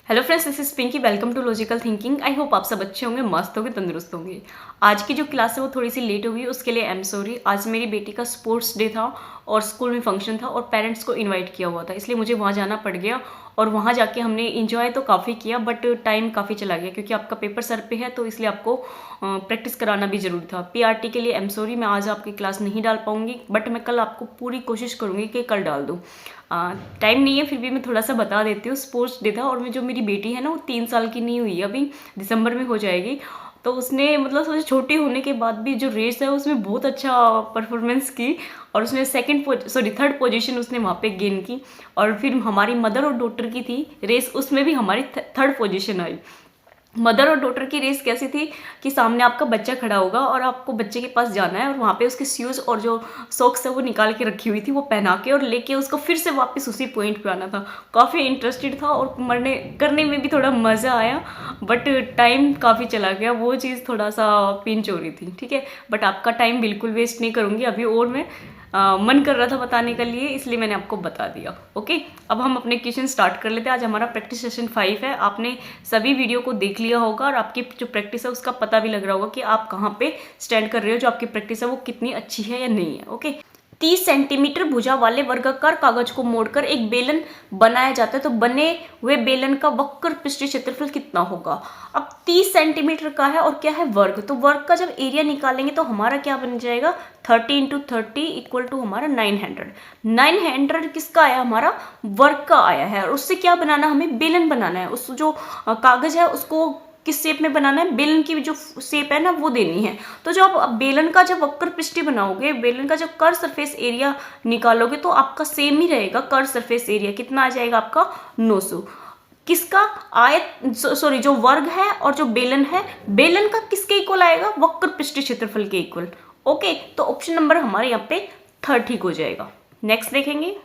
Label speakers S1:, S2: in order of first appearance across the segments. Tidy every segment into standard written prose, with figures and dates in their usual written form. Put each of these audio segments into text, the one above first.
S1: Hello friends, this is Pinky. Welcome to logical thinking. I hope आप सब अच्छे होंगे, मस्त होंगे, तंदुरुस्त होंगे। आज की जो क्लास है वो थोड़ी सी लेट होगी, उसके लिए आई एम सॉरी। आज मेरी बेटी का स्पोर्ट्स डे था और स्कूल में फंक्शन था और पेरेंट्स को इनवाइट किया हुआ था, इसलिए मुझे वहाँ जाना पड़ गया। और वहाँ जाके हमने इंजॉय तो काफ़ी किया, बट टाइम काफ़ी चला गया क्योंकि आपका पेपर सर पे है, तो इसलिए आपको प्रैक्टिस कराना भी जरूरी था। पीआरटी के लिए आई एम सॉरी, मैं आज आपकी क्लास नहीं डाल पाऊंगी, बट मैं कल आपको पूरी कोशिश करूँगी कि कल डाल दूँ। टाइम नहीं है, फिर भी मैं थोड़ा सा बता देती हूँ। स्पोर्ट्स डे था और जो मेरी बेटी है ना, वो 3 साल की नहीं हुई है अभी, दिसंबर में हो जाएगी। तो उसने मतलब सोचे छोटी होने के बाद भी जो रेस है उसमें बहुत अच्छा परफॉर्मेंस की और उसने थर्ड पोजीशन उसने वहाँ पे गेन की। और फिर हमारी मदर और डॉटर की थी रेस, उसमें भी हमारी थर्ड पोजीशन आई। मदर और डॉटर की रेस कैसी थी कि सामने आपका बच्चा खड़ा होगा और आपको बच्चे के पास जाना है और वहाँ पे उसके शूज़ और जो सॉक्स है वो निकाल के रखी हुई थी, वो पहना के और लेके उसको फिर से वापस उसी पॉइंट पे आना था। काफ़ी इंटरेस्टेड था और मरने करने में भी थोड़ा मज़ा आया, बट टाइम काफ़ी चला गया, वो चीज़ थोड़ा सा पिंच हो रही थी। ठीक है, बट आपका टाइम बिल्कुल वेस्ट नहीं करूँगी अभी, और मैं मन कर रहा था बताने के लिए, इसलिए मैंने आपको बता दिया। ओके, अब हम अपने क्वेश्चन स्टार्ट कर लेते हैं। आज हमारा प्रैक्टिस सेशन 5 है। आपने सभी वीडियो को देख लिया होगा और आपकी जो प्रैक्टिस है उसका पता भी लग रहा होगा कि आप कहाँ पे स्टैंड कर रहे हो, जो आपकी प्रैक्टिस है वो कितनी अच्छी है या नहीं है। ओके, 30 सेंटीमीटर भुजा वाले वर्गाकार कागज को मोड़कर एक बेलन बनाया जाता है, तो बने हुए बेलन का वक्र पृष्ठीय क्षेत्रफल कितना होगा। अब 30 सेंटीमीटर का है और क्या है, वर्ग। तो वर्ग का जब एरिया निकालेंगे तो हमारा क्या बन जाएगा, 30 इंटू 30 इक्वल टू हमारा 900। 900 किसका आया, हमारा वर्ग का आया है। और उससे क्या बनाना, हमें बेलन बनाना है। उस जो कागज है उसको किस शेप में बनाना है, बेलन की जो शेप है ना वो देनी है। तो जब आप बेलन का जब वक्र पृष्ठ बनाओगे, बेलन का जब कर्व सरफेस एरिया निकालोगे तो आपका सेम ही रहेगा। कर्व सरफेस एरिया कितना आ जाएगा आपका, 900। किसका, आयत सॉरी जो वर्ग है और जो बेलन है, बेलन का किसके इक्वल आएगा, वक्र पृष्ठ क्षेत्रफल के इक्वल। ओके, तो ऑप्शन नंबर हमारे यहाँ पे 30 ठीक हो जाएगा। नेक्स्ट देखेंगे,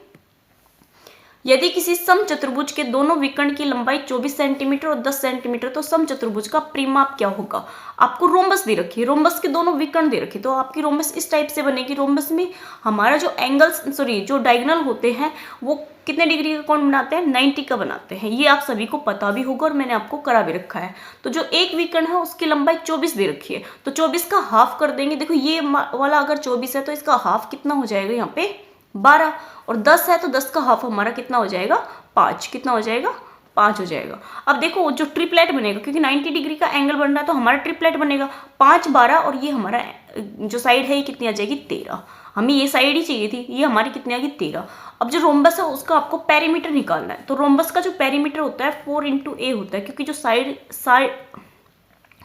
S1: यदि किसी समचतुर्भुज के दोनों विकर्ण की लंबाई 24 सेंटीमीटर और 10 सेंटीमीटर, तो समचतुर्भुज का परिमाप क्या होगा। आपको रोम्बस दे रखी है, रोम्बस के दोनों विकर्ण दे रखे, तो आपकी रोम्बस इस टाइप से बनेगी। रोम्बस में हमारा जो एंगल्स जो डायगोनल होते हैं वो कितने डिग्री का कोण बनाते हैं, 90 का बनाते हैं। ये आप सभी को पता भी होगा और मैंने आपको करा भी रखा है। तो जो एक विकर्ण है उसकी लंबाई 24 दे रखी है, तो 24 का हाफ कर देंगे। देखो ये वाला अगर 24 है तो इसका हाफ कितना हो जाएगा, यहाँ पे 12। और 10 है तो 10 का हाफ हमारा कितना हो जाएगा, 5। कितना हो जाएगा, 5 हो जाएगा। अब देखो जो ट्रिपलेट बनेगा, क्योंकि 90 डिग्री का एंगल बन रहा है तो हमारा ट्रिपलेट बनेगा 5, 12 और ये हमारा जो साइड है ये कितनी आ जाएगी, 13। हमें ये साइड ही चाहिए थी, ये हमारी कितनी आ गई, 13। अब जो रोम्बस है उसका आपको पेरीमीटर निकालना है। तो रोम्बस का जो पेरीमीटर होता है 4 इंटू ए होता है, क्योंकि जो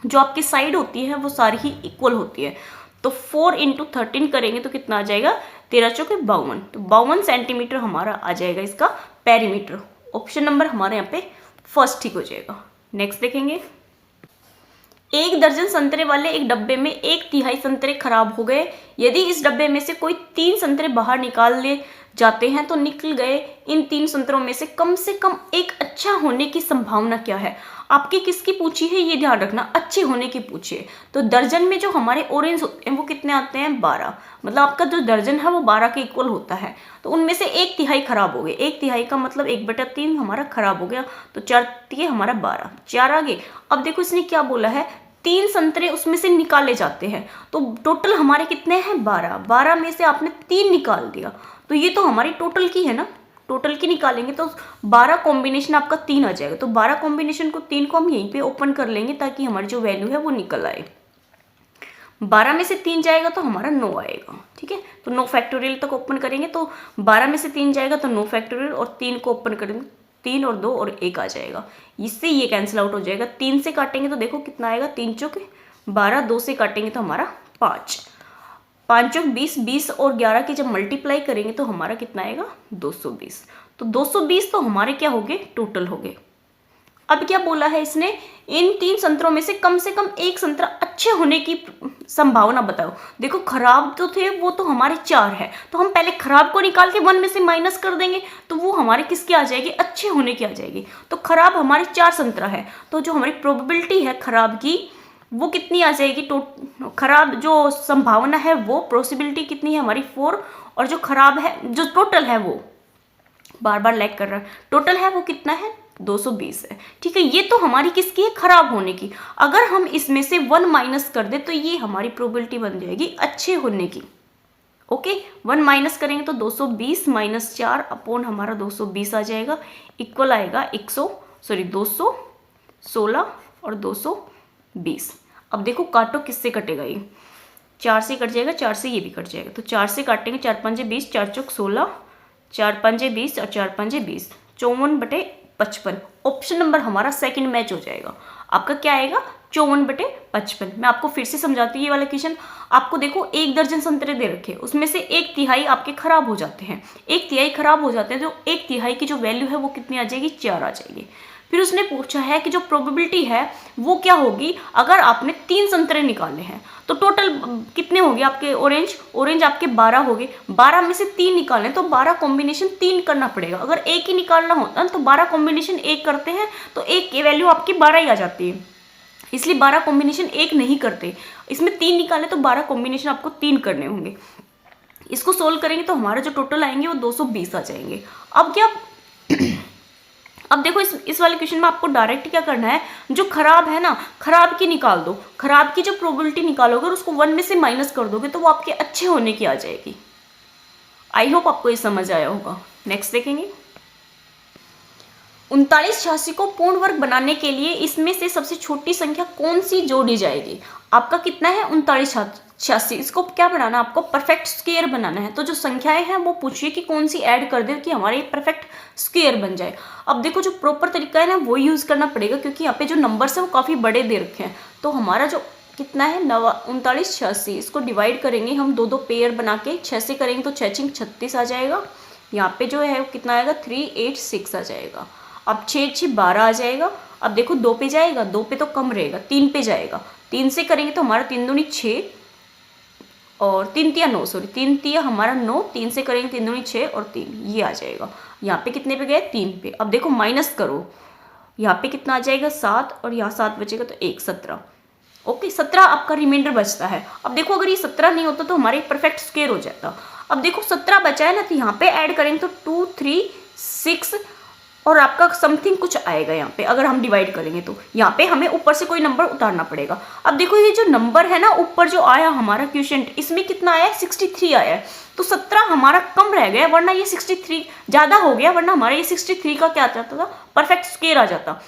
S1: जो आपकी साइड होती है वो सारी ही इक्वल होती है। तो 4 इंटू 13 करेंगे तो कितना आ जाएगा, 13 चौके 52। तो 52 सेंटीमीटर हमारा आ जाएगा इसका पेरीमीटर। ऑप्शन नंबर हमारे यहाँ पे फर्स्ट ठीक हो जाएगा। नेक्स्ट देखेंगे, 1 दर्जन संतरे वाले एक डब्बे में 1/3 संतरे खराब हो गए। यदि इस डब्बे में से कोई 3 संतरे बाहर निकाल ले जाते हैं तो निकल गए इन 3 संतरों में से कम एक अच्छा होने की संभावना क्या है। आपकी किसकी पूछी है, ये ध्यान रखना, अच्छे होने की पूछी है। तो दर्जन में जो हमारे ऑरेंज होते हैं वो कितने आते हैं, 12। मतलब आपका जो दर्जन है वो 12 के इक्वल होता है। तो उनमें से 1/3 खराब हो गए। 1/3 का मतलब 1/3 हमारा खराब हो गया, तो 4 हमारा 12, 4 आगे। अब देखो इसने क्या बोला है, 3 संतरे उसमें से निकाले जाते हैं, तो टोटल हमारे कितने हैं, 12। 12 में से आपने 3 निकाल दिया, तो ये तो हमारी टोटल की है ना, टोटल की निकालेंगे तो 12 कॉम्बिनेशन आपका 3 आ जाएगा। तो 12 कॉम्बिनेशन को 3 को हम यहीं पे ओपन कर लेंगे ताकि हमारी जो वैल्यू है वो निकल आए। 12 में से 3 जाएगा तो हमारा 9 आएगा। ठीक है, तो 9 फैक्टोरियल तक ओपन करेंगे तो 12 में से 3 जाएगा तो 9 फैक्टोरियल, और 3 को ओपन करेंगे 3 और 2 और 1 आ जाएगा। इससे ये कैंसिल आउट हो जाएगा। 3 से काटेंगे तो देखो कितना आएगा, 3 चौके 12, 2 से काटेंगे तो हमारा 5, 5 चौक 20, 20 और 11 की जब मल्टीप्लाई करेंगे तो हमारा कितना आएगा, 220। तो 220 तो हमारे क्या हो गए, टोटल हो गए। अब क्या बोला है इसने, इन 3 संतरों में से कम एक संतरा अच्छे होने की संभावना बताओ। देखो खराब जो थे वो तो हमारे 4 है, तो हम पहले खराब को निकाल के 1 में से माइनस कर देंगे तो वो हमारे किसकी आ जाएगी, अच्छे होने की आ जाएगी। तो खराब हमारे 4 संतरा है, तो जो हमारी प्रोबेबिलिटी है खराब की वो कितनी आ जाएगी, खराब जो संभावना है वो पॉसिबिलिटी कितनी है हमारी, 4। और जो खराब है, जो टोटल है वो बार बार लैग कर रहा है, टोटल है वो कितना है, 220 है। ठीक है, ये तो हमारी किसकी है, खराब होने की। अगर हम इसमें से 1 माइनस कर दे तो ये हमारी प्रोबेबिलिटी बन जाएगी अच्छे होने की। ओके, 1 माइनस करेंगे तो 220 माइनस 4 अपॉन हमारा 220 आ जाएगा, इक्वल आएगा 216 और 220। अब देखो काटो, किससे कटेगा ये, 4 से कट जाएगा, 4 से ये भी कट जाएगा, तो 4 से काटेंगे, 4 पंजे 20, 4 चौक 16, 4 पंजे 20 और 4 पंजे 20, 54/55। ऑप्शन नंबर हमारा सेकंड मैच हो जाएगा। आपका क्या आएगा, 54/55। मैं आपको फिर से समझाती हूँ ये वाला क्वेश्चन। आपको देखो 1 दर्जन संतरे दे रखे, उसमें से 1/3 आपके खराब हो जाते हैं, 1/3 खराब हो जाते हैं, तो 1/3 की जो वैल्यू है वो कितनी आ जाएगी, 4 आ जाएगी। फिर उसने पूछा है कि जो प्रोबेबिलिटी है वो क्या होगी अगर आपने 3 संतरे निकाले हैं, तो टोटल कितने हो गए आपके, ऑरेंज आपके 12 हो गए, 12 में से 3 निकालें तो 12 कॉम्बिनेशन 3 करना पड़ेगा। अगर एक ही निकालना होता है तो 12 कॉम्बिनेशन 1 करते हैं, तो एक की वैल्यू आपकी 12 ही आ जाती है, इसलिए 12 कॉम्बिनेशन 1 नहीं करते। इसमें 3 निकालें तो 12 कॉम्बिनेशन आपको 3 करने होंगे। इसको सोल्व करेंगे तो हमारा जो टोटल आएंगे वो 220 आ जाएंगे। अब क्या, अब देखो इस वाले क्वेश्चन में आपको डायरेक्ट क्या करना है, जो खराब है ना, खराब की निकाल दो, खराब की जो प्रोबेबिलिटी निकालोगे और उसको 1 में से माइनस कर दोगे तो वो आपके अच्छे होने की आ जाएगी। आई होप आपको ये समझ आया होगा। नेक्स्ट देखेंगे, 3986 को पूर्ण वर्ग बनाने के लिए इसमें से सबसे छोटी संख्या कौन सी जोड़ी जाएगी। आपका कितना है, 3986, इसको क्या बनाना, आपको परफेक्ट स्क्वायर बनाना है। तो जो संख्याएं हैं वो पूछिए कि कौन सी ऐड कर दे कि हमारे परफेक्ट स्क्वायर बन जाए। अब देखो जो प्रॉपर तरीका है ना वो यूज करना पड़ेगा, क्योंकि यहाँ पे जो नंबर्स है वो काफी बड़े दे रखे हैं। तो हमारा जो कितना है 3986, इसको डिवाइड करेंगे हम 2-2 पेयर बना के, 6 से करेंगे तो 6 36 आ जाएगा। यहाँ पे जो है वो कितना आएगा, 386 आ जाएगा। अब 6 12 आ जाएगा। अब देखो 2 पे जाएगा, 2 पे तो कम रहेगा, 3 पे जाएगा, 3 से करेंगे तो हमारा 3 दूनी 6 और 3 तिया 9, सॉरी 3 तिया हमारा 9, 3 से करेंगे 3 दूनी 6 और 3, ये आ जाएगा। यहाँ पे कितने पे गए, 3 पे। अब देखो माइनस करो, यहाँ पे कितना आ जाएगा 7 और यहाँ 7 बचेगा तो 1 17। ओके, 17 आपका रिमाइंडर बचता है। अब देखो अगर ये 17 नहीं होता तो हमारे परफेक्ट स्क्वायर हो जाता। अब देखो 17 बचा है ना, तो यहाँ पे ऐड करेंगे तो 2 3 6 और आपका समथिंग कुछ आएगा यहाँ पे। अगर हम डिवाइड करेंगे तो यहाँ पे हमें ऊपर से कोई नंबर उतारना पड़ेगा। अब देखो ये जो नंबर है ना ऊपर जो आया हमारा क्वोशिएंट, इसमें कितना आया है, 63 आया है। तो 17 हमारा कम रह गया, वरना ये 63 ज्यादा हो गया, वरना हमारा ये 63 का क्या आता था, परफेक्ट स्क्वायर आ जाता।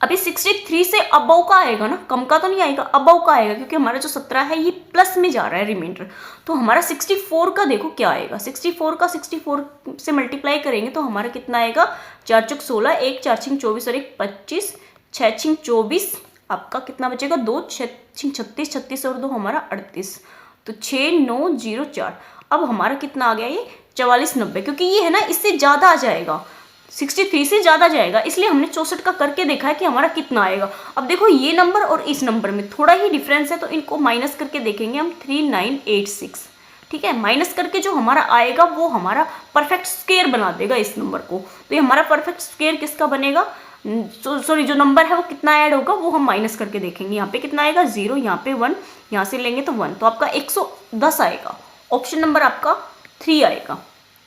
S1: अभी 63 से अबव का आएगा ना, कम का तो नहीं आएगा, अबव का आएगा, क्योंकि हमारा जो 17 है ये प्लस में जा रहा है रिमाइंडर। तो हमारा 64 का देखो क्या आएगा, 64 का 64 से मल्टीप्लाई करेंगे तो हमारा कितना आएगा, 4 चौक 16, 1 4 छिंग 24 और 1 25, 6 छिंग 24, आपका कितना बचेगा 2 6 छिंग 36, 36 और 2 हमारा 38, तो 6904। अब हमारा कितना आ गया ये 4490, क्योंकि ये है ना इससे ज़्यादा आ जाएगा, 63 से ज़्यादा जाएगा, इसलिए हमने 64 का करके देखा है कि हमारा कितना आएगा। अब देखो ये नंबर और इस नंबर में थोड़ा ही डिफरेंस है, तो इनको माइनस करके देखेंगे हम, 3986। ठीक है, माइनस करके जो हमारा आएगा वो हमारा परफेक्ट स्क्वायर बना देगा इस नंबर को। तो ये हमारा परफेक्ट स्क्वायर किसका बनेगा, सॉरी जो नंबर है वो कितना ऐड होगा वो हम माइनस करके देखेंगे। यहाँ पे कितना आएगा 0, यहाँ पे 1, यहाँ से लेंगे तो 1, तो आपका 110 आएगा। ऑप्शन नंबर आपका 3 आएगा।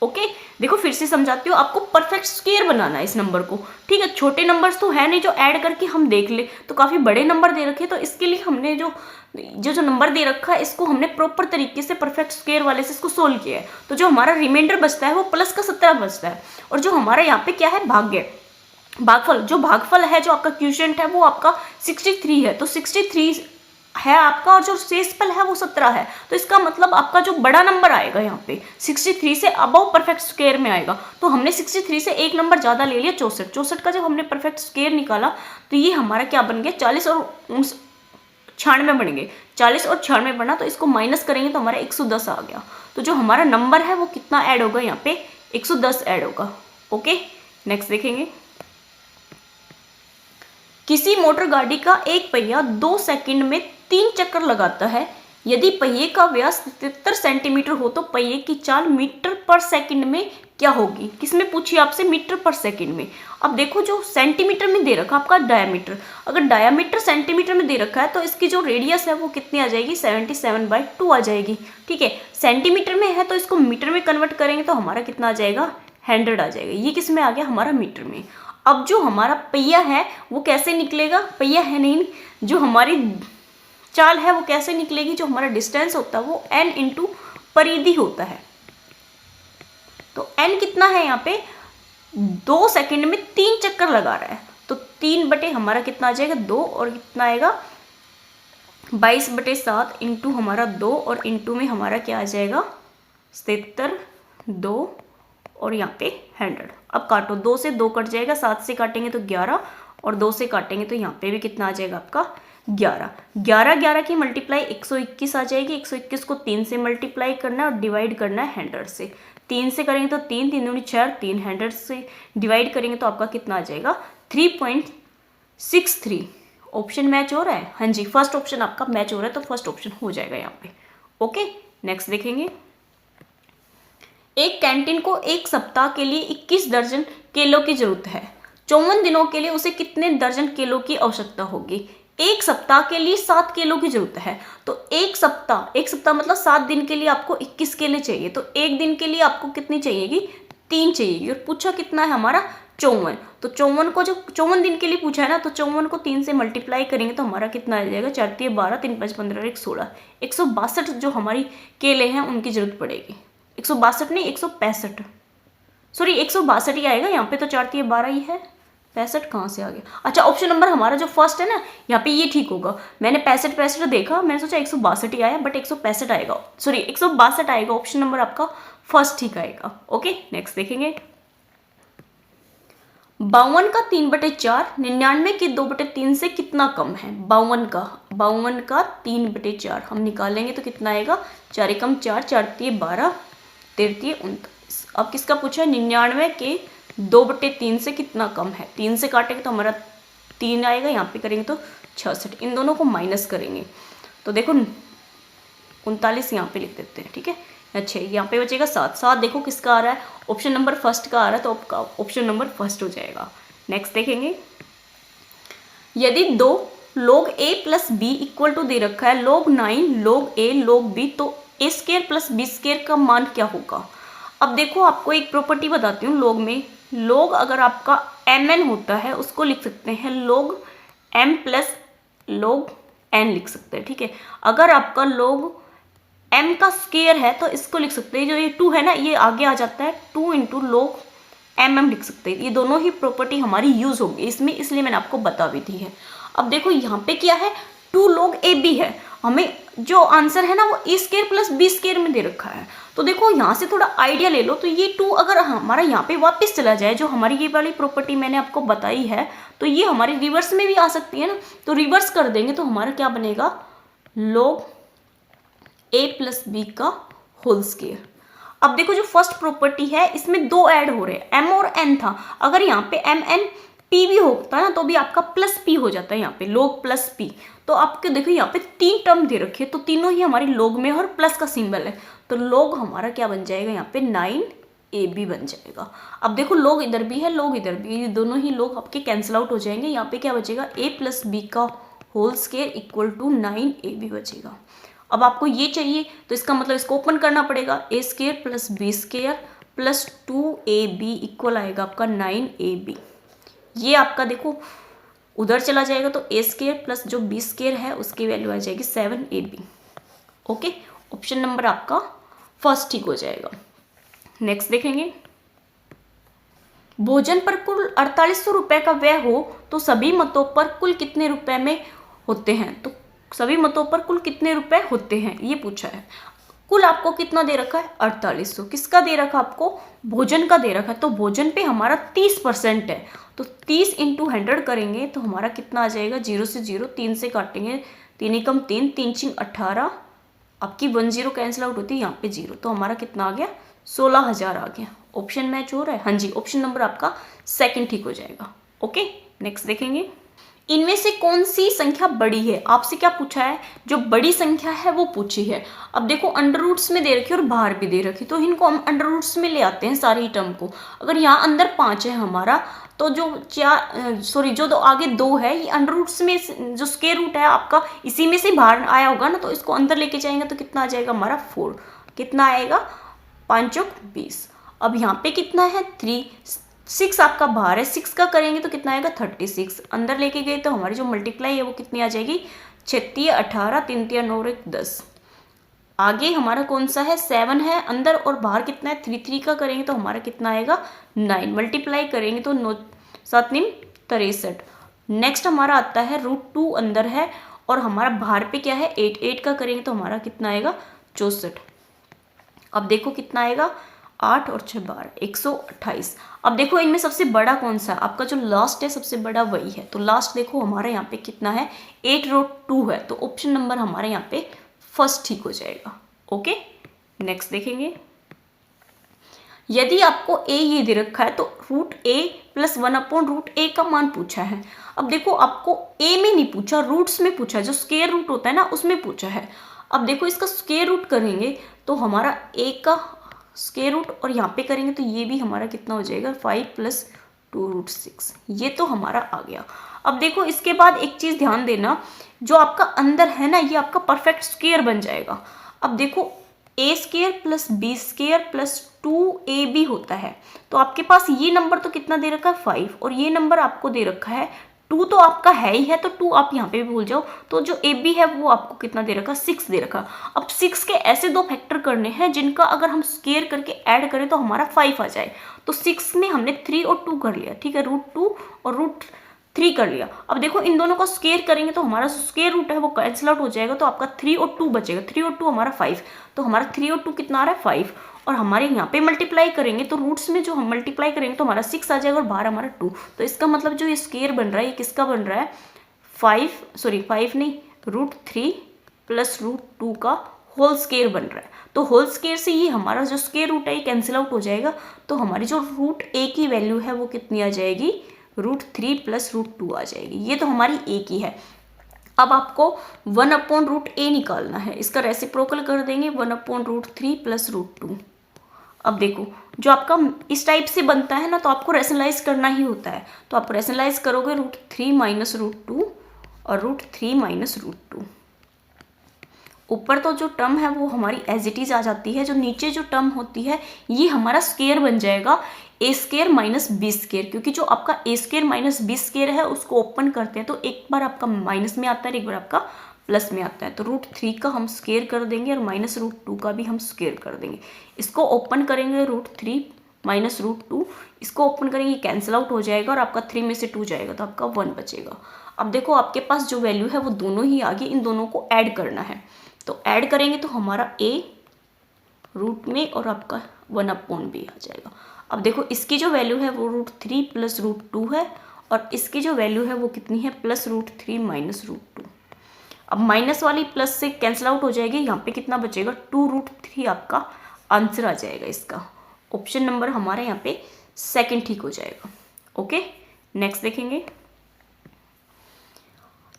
S1: ओके, देखो फिर से समझाती हूँ, आपको परफेक्ट स्क्वायर बनाना है इस नंबर को। ठीक है, छोटे नंबर्स तो है नहीं जो ऐड करके हम देख ले, तो काफ़ी बड़े नंबर दे रखे, तो इसके लिए हमने जो नंबर दे रखा है इसको हमने प्रॉपर तरीके से परफेक्ट स्क्वायर वाले से इसको सोल्व किया है। तो जो हमारा रिमाइंडर बचता है वो प्लस का 17 बचता है, और जो हमारा यहाँ पे क्या है भाग्य, भागफल, जो भागफल है जो आपका क्वोशिएंट है वो आपका 63 है, तो 63 है आपका, और जो शेषफल है वो 17 है। तो इसका मतलब आपका जो बड़ा नंबर आएगा यहाँ पे 63 से अबव परफेक्ट स्क्वायर में आएगा। तो हमने 63 से एक नंबर ज़्यादा ले लिया, 64। 64 का जब हमने परफेक्ट स्क्वायर निकाला तो ये हमारा क्या बन गया, 40 और 96 बन गए, 40 और 96 बना, तो इसको माइनस करेंगे तो हमारा 110 आ गया। तो जो हमारा नंबर है वो कितना ऐड होगा, यहाँ पे 110 ऐड होगा। ओके, नेक्स्ट देखेंगे, किसी मोटर गाड़ी का एक पहिया 2 सेकंड में 3 चक्कर लगाता है। यदि पहिए का व्यास 73 सेंटीमीटर हो तो पहिए की चाल मीटर पर सेकंड में क्या होगी। किसमें पूछिए आपसे, मीटर पर सेकंड में। अब देखो जो सेंटीमीटर में दे रखा आपका डायामीटर, अगर डायामीटर सेंटीमीटर में दे रखा है तो इसकी जो रेडियस है वो कितनी आ जाएगी, 77/2 आ जाएगी। ठीक है, सेंटीमीटर में है तो इसको मीटर में कन्वर्ट करेंगे तो हमारा कितना आ जाएगा, 100 आ जाएगा। ये किस में आ गया, हमारा मीटर में। अब जो हमारा पहिया है वो कैसे निकलेगा, पहिया है नहीं, जो हमारी चाल है वो कैसे निकलेगी, जो हमारा डिस्टेंस होता है वो n इंटू परिधि होता है। तो n कितना है यहाँ पे, 2 सेकंड में 3 चक्कर लगा रहा है, तो 3 बटे हमारा कितना आ जाएगा 2, और कितना आएगा 22/7 इंटू हमारा 2, और इंटू में हमारा क्या आ जाएगा 77, 2 और यहाँ पे 100। अब काटो, 2 से 2 कट जाएगा, 7 से काटेंगे तो 11, और 2 से काटेंगे तो यहाँ पे भी कितना आ जाएगा आपका 11। 11 की मल्टीप्लाई 121 आ जाएगी। 121 को 3 से मल्टीप्लाई करना है और डिवाइड करना है 100 से। 3 से करेंगे तो 3, 3 दूनी 4, 3 100 से डिवाइड करेंगे तो आपका कितना आ जाएगा 3.63। ऑप्शन मैच हो रहा है, हाँ जी, फर्स्ट ऑप्शन आपका मैच हो रहा है, तो फर्स्ट ऑप्शन हो जाएगा यहाँ पे। ओके, नेक्स्ट देखेंगे। एक कैंटीन को एक सप्ताह के लिए 21 दर्जन केलों की जरूरत है। 54 दिनों के लिए उसे कितने दर्जन केलों की आवश्यकता होगी। एक सप्ताह के लिए 7 केलों की जरूरत है, तो एक सप्ताह मतलब 7 दिन के लिए आपको 21 केले चाहिए, तो एक दिन के लिए आपको कितनी चाहिएगी 3 चाहिएगी, और पूछा कितना है हमारा 54। तो 54 को जो 54 दिन के लिए पूछा है ना, तो 54 को 3 से मल्टीप्लाई करेंगे तो हमारा कितना आ जाएगा 4 × 12, 3 × 5 = 15, 1 16, 162 जो हमारी केले हैं उनकी जरूरत पड़ेगी। 162 नहीं 165, सॉरी 162 ही आएगा यहाँ पे, तो 4 × 12 ही है, 65 कहाँ से आ गया। अच्छा, ऑप्शन नंबर हमारा जो फर्स्ट है ना, यहाँ पे ये ठीक होगा। मैंने 65 देखा, मैंने सोचा 162 ही आया, बट 165 आएगा, सॉरी 162 आएगा। ऑप्शन नंबर आपका फर्स्ट ठीक आएगा। ओके, नेक्स्ट देखेंगे। 52 का 3/4 99 के 2/3 से कितना कम है। 52 का 3/4 हम निकालेंगे तो कितना आएगा 4 × 4, 4 × 12, 13 × 39। अब किसका पूछा है 99 के 2/3 से कितना कम है। 3 से काटेंगे तो हमारा 3 आएगा, यहाँ पे करेंगे तो 66। इन दोनों को माइनस करेंगे तो देखो 39 यहाँ पे लिख देते हैं, ठीक है। अच्छा, यहाँ पे बचेगा 7 देखो किसका आ रहा है, ऑप्शन नंबर फर्स्ट का आ रहा है, तो आपका ऑप्शन नंबर फर्स्ट हो जाएगा। नेक्स्ट देखेंगे। यदि 2 log a + b = दे रखा है log 9 log a log b, तो a² + b² का मान क्या होगा। अब देखो आपको एक प्रॉपर्टी बताती हूँ log में। log अगर आपका mn होता है उसको लिख सकते हैं log m + log n लिख सकते हैं, ठीक है। अगर आपका log m का स्क्वायर है तो इसको लिख सकते हैं, जो ये 2 है ना ये आगे आ जाता है, 2 × log mm लिख सकते हैं। ये दोनों ही प्रॉपर्टी हमारी यूज होगी इसमें, इसलिए मैंने आपको बता भी दी है। अब देखो यहाँ पे क्या है 2 log ab है, हमें जो आंसर है ना वो a² + b² में दे रखा है। तो देखो यहाँ से थोड़ा आइडिया ले लो, तो ये 2 अगर हमारा यहाँ पे वापस चला जाए, जो हमारी ये वाली प्रॉपर्टी मैंने आपको बताई है, तो ये हमारी रिवर्स में भी आ सकती है ना, तो रिवर्स कर देंगे तो हमारा क्या बनेगा log a + b का होल स्क्वायर। अब देखो जो फर्स्ट प्रॉपर्टी है इसमें 2 ऐड हो रहे हैं, m और n था। अगर यहाँ पे m n p भी होता है ना तो भी आपका प्लस p हो जाता है, यहाँ पे log + p। तो आपके देखो यहाँ पे 3 टर्म दे रखे हैं, तो तीनों ही हमारी log में और प्लस का सिंबल है, तो log हमारा क्या बन जाएगा यहाँ पे 9ab बन जाएगा। अब देखो log इधर भी है log इधर भी है, ये दोनों ही log आपके कैंसिल आउट हो जाएंगे। यहाँ पे क्या बचेगा a + b का होल स्क्वायर = 9ab बचेगा। अब आपको ये चाहिए तो इसका मतलब इसको ओपन करना पड़ेगा, a² + b² + 2ab = आएगा आपका 9ab। ये आपका देखो उधर चला जाएगा तो a² + जो b² है उसकी वैल्यू आ जाएगी 7ab। ओके, ऑप्शन नंबर आपका फर्स्ट ठीक हो जाएगा। नेक्स्ट देखेंगे। भोजन पर कुल 4800 रुपये का व्यय हो तो सभी मतों पर कुल कितने रुपए में होते हैं। तो सभी मतों पर कुल कितने रुपए होते हैं ये पूछा है। कुल आपको कितना दे रखा है 4800, किसका दे रखा आपको भोजन का दे रखा है, तो भोजन पे हमारा 30% है, तो 30 × 100 करेंगे तो हमारा कितना आ जाएगा 0 से 0, 3 से काटेंगे 3 × 3, 3 × 18, आपकी 10 कैंसिल आउट होती है, यहाँ पे 0, तो हमारा कितना आ गया 16,000 आ गया। ऑप्शन मैच हो रहा है, हाँ जी, ऑप्शन नंबर आपका सेकंड ठीक हो जाएगा। ओके, नेक्स्ट देखेंगे। इनमें से कौन सी संख्या बड़ी है, आपसे क्या पूछा है, जो बड़ी संख्या है वो पूछी है। अब देखो अंडर रूट्स में दे रखी और बाहर भी दे रखी, तो इनको हम अंडर रूट्स में ले आते हैं सारी टर्म को। अगर यहाँ अंदर 5 है हमारा, तो जो जो आगे 2 है ये अंडर रूट्स में जो स्क्वायर रूट है आपका इसी में से बाहर आया होगा ना, तो इसको अंदर लेके जाएंगे तो कितना आ जाएगा हमारा 4, कितना आएगा 5 × 20। अब यहाँ पे कितना है 3, 6 आपका बाहर है, 6 का करेंगे तो कितना आएगा 36, अंदर लेके गए तो हमारी जो मल्टीप्लाई है वो कितनी आ जाएगी 36 18 3 3 9 1 10। आगे हमारा कौन सा है 7 है, अंदर और बाहर कितना है 3 3 का करेंगे तो हमारा कितना आएगा 9, मल्टीप्लाई करेंगे तो 9 7 9 63। नेक्स्ट हमारा आता है √2 अंदर है और हमारा बाहर पे क्या है 8 8 का करेंगे तो हमारा कितना आएगा 64। अब देखो कितना आएगा 8 और 6 12 128। अब देखो इनमें सबसे बड़ा कौन सा है, आपका जो लास्ट है सबसे बड़ा वही है, तो लास्ट देखो हमारा यहाँ पे कितना है 8√2 है, तो ऑप्शन नंबर हमारे यहाँ पे फर्स्ट ठीक हो जाएगा। ओके, नेक्स्ट देखेंगे। यदि आपको a ये दे रखा है तो √a + 1/√a का मान पूछा है। अब देखो आपको a में नहीं पूछा, रूट्स में पूछा है, जो स्क्वायर रूट होता है ना उसमें पूछा है। अब देखो इसका स्क्वायर रूट करेंगे तो हमारा a का स्क्वायर रूट और यहाँ पे करेंगे तो ये भी हमारा कितना हो जाएगा 5 + 2√6, ये तो हमारा आ गया। अब देखो इसके बाद एक चीज़ ध्यान देना, जो आपका अंदर है ना ये आपका परफेक्ट स्क्वायर बन जाएगा। अब देखो a² + b² + 2ab होता है, तो आपके पास ये नंबर तो कितना दे रखा है 5 और ये नंबर आपको दे रखा है 2, तो आपका है ही है, तो 2 आप यहाँ पे भी भूल जाओ। तो जो ab है वो आपको कितना दे रखा 6 दे रखा। अब 6 के ऐसे दो फैक्टर करने हैं जिनका अगर हम स्क्वायर करके ऐड करें तो हमारा 5 आ जाए। तो 6 में हमने 3 और 2 कर लिया, ठीक है, √2 और √3 कर लिया। अब देखो इन दोनों का स्क्वायर करेंगे तो हमारा स्क्वायर रूट है वो कैंसिल आउट हो जाएगा, तो आपका 3 और 2 बचेगा, 3 और 2 हमारा 5, तो हमारा 3 और 2 कितना आ रहा है 5। और हमारे यहाँ पे मल्टीप्लाई करेंगे तो रूट्स में जो हम मल्टीप्लाई करेंगे तो हमारा 6 आ जाएगा और बाहर हमारा 2, तो इसका मतलब जो ये स्क्वायर बन रहा है ये किसका बन रहा है 5 नहीं √3 + √2 का होल स्क्वायर बन रहा है। तो होल स्क्वायर से ये हमारा जो स्क्वायर रूट है ये कैंसिल आउट हो जाएगा, तो हमारी जो √a की वैल्यू है वो कितनी आ जाएगी √3 + √2 आ जाएगी, ये तो हमारी a की है। अब आपको 1/√a निकालना है, इसका रेसिप्रोकल कर देंगे 1/√3 + √2। अब देखो जो आपका इस टाइप से बनता है ना तो आपको रैशनलाइज करना ही होता है, तो आप रैशनलाइज करोगे √3 - √2 और √3 - √2। ऊपर तो जो टर्म है वो हमारी एज इट इज आ जाती है, जो नीचे जो टर्म होती है ये हमारा स्क्वायर बन जाएगा a² - b², क्योंकि जो आपका a² - b² है उसको ओपन करते हैं तो एक बार आपका माइनस में आता है एक बार आपका प्लस में आता है, तो √3 का हम स्क्वायर कर देंगे और -√2 का भी हम स्क्वायर कर देंगे। इसको ओपन करेंगे √3 - √2, इसको ओपन करेंगे कैंसिल आउट हो जाएगा और आपका 3 में से 2 जाएगा तो आपका 1 बचेगा। अब देखो आपके पास जो वैल्यू है वो दोनों ही आगे, इन दोनों को ऐड करना है, तो ऐड करेंगे तो हमारा a रूट में और आपका 1/b आ जाएगा। अब देखो इसकी जो वैल्यू है वो √3 + √2 है और इसकी जो वैल्यू है वो कितनी है +√3 - √2। अब माइनस वाली प्लस से कैंसिल आउट हो जाएगी, यहाँ पे कितना बचेगा 2√3 आपका आंसर आ जाएगा इसका। ऑप्शन नंबर हमारे यहाँ पे सेकंड ठीक हो जाएगा। ओके, नेक्स्ट देखेंगे।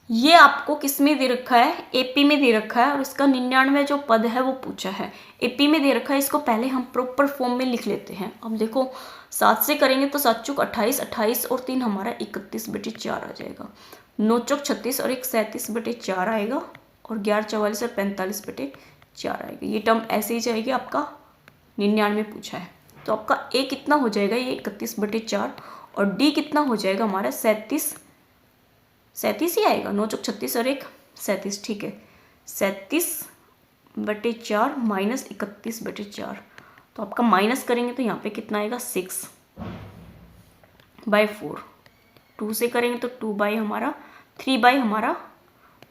S1: ये आपको किस में दे रखा है एपी में दे रखा है और इसका 99 जो पद है वो पूछा है, एपी में दे रखा है। इसको पहले हम प्रॉपर फॉर्म में लिख लेते हैं। अब देखो 7 से करेंगे तो 7 चौक 28, 28 और 3 हमारा 31/4 आ जाएगा, 9 चौक 36 और 1 37/4 आएगा और 11 44 और 45/4 आएगा। ये टर्म ऐसे ही जाएगी, आपका 99 पूछा है, तो आपका ए कितना हो जाएगा ये 31/4 और डी कितना हो जाएगा हमारा 37 ही आएगा, 9 चौक 36 और 1 37, ठीक है, 37/4 - 31/4, तो आपका माइनस करेंगे तो यहाँ पे कितना आएगा 6/4, 2 से करेंगे तो 2 हमारा 3 हमारा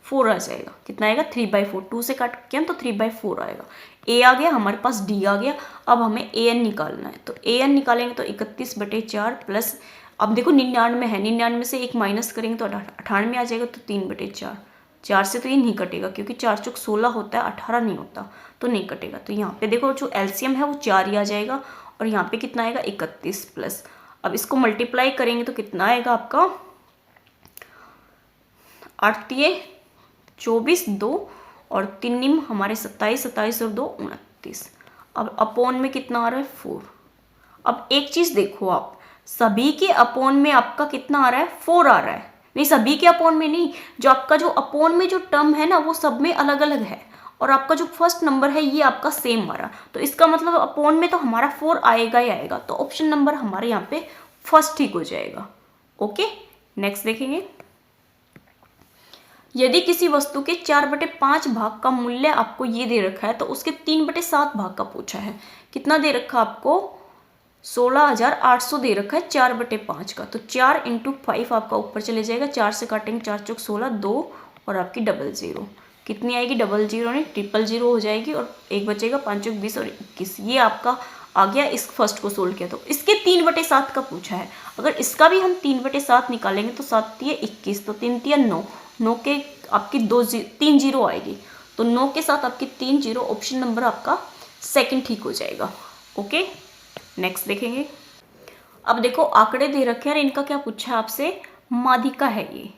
S1: 4 आ जाएगा, कितना आएगा 3/4, 2 से काट के तो 3/4 आएगा। ए आ गया हमारे पास, डी आ गया, अब हमें ए एन निकालना है, तो ए एन निकालेंगे तो 31/4 प्लस, अब देखो 99 है, 99 से 1 माइनस करेंगे तो 98 आ जाएगा, तो 3/4, 4 से तो ये नहीं कटेगा क्योंकि 4 चौक 16 होता है, 18 नहीं होता, तो नहीं कटेगा। तो यहाँ पे देखो जो एलसीएम है वो 4 ही आ जाएगा और यहाँ पे कितना आएगा 31 प्लस, अब इसको मल्टीप्लाई करेंगे तो कितना आएगा आपका 8 24 2 और 3 निम हमारे 27, 27 और 2 29। अब अपोन में कितना आ रहा है 4। अब एक चीज़ देखो आप, सभी के अपोन में आपका कितना आ रहा है 4 आ रहा है, नहीं सभी के अपोन में नहीं, जो आपका जो अपोन में जो टर्म है ना वो सब में अलग अलग है और आपका जो फर्स्ट नंबर है ये आपका सेम आ रहा, तो इसका मतलब अपोन में तो हमारा 4 आएगा ही आएगा, तो ऑप्शन नंबर हमारे यहाँ पे फर्स्ट ठीक हो जाएगा। ओके, नेक्स्ट देखेंगे। यदि किसी वस्तु के 4/5 भाग का मूल्य आपको ये दे रखा है तो उसके 3/7 भाग का पूछा है। कितना दे रखा आपको? 16,800 दे रखा है 4/5 का। तो 4 × 5 आपका ऊपर चले जाएगा, 4 से काटेंगे 4 चौक 16, 2 और आपकी 00 कितनी आएगी? 00 नहीं 000 हो जाएगी और एक बचेगा 5 चौक 20 और 21। ये आपका आ गया। इस फर्स्ट को सोल्व किया तो इसके 3/7 का पूछा है। अगर इसका भी हम 3/7 निकालेंगे तो 7 × 21, तो 3 × 9, 9 के आपकी 3 जीरो आएगी, तो 9 के साथ आपकी 3 जीरो, ऑप्शन नंबर आपका सेकंड ठीक हो जाएगा। ओके, नेक्स्ट देखेंगे। अब देखो आंकड़े दे रखे हैं और इनका क्या पूछा है आपसे? माध्यिका है ये,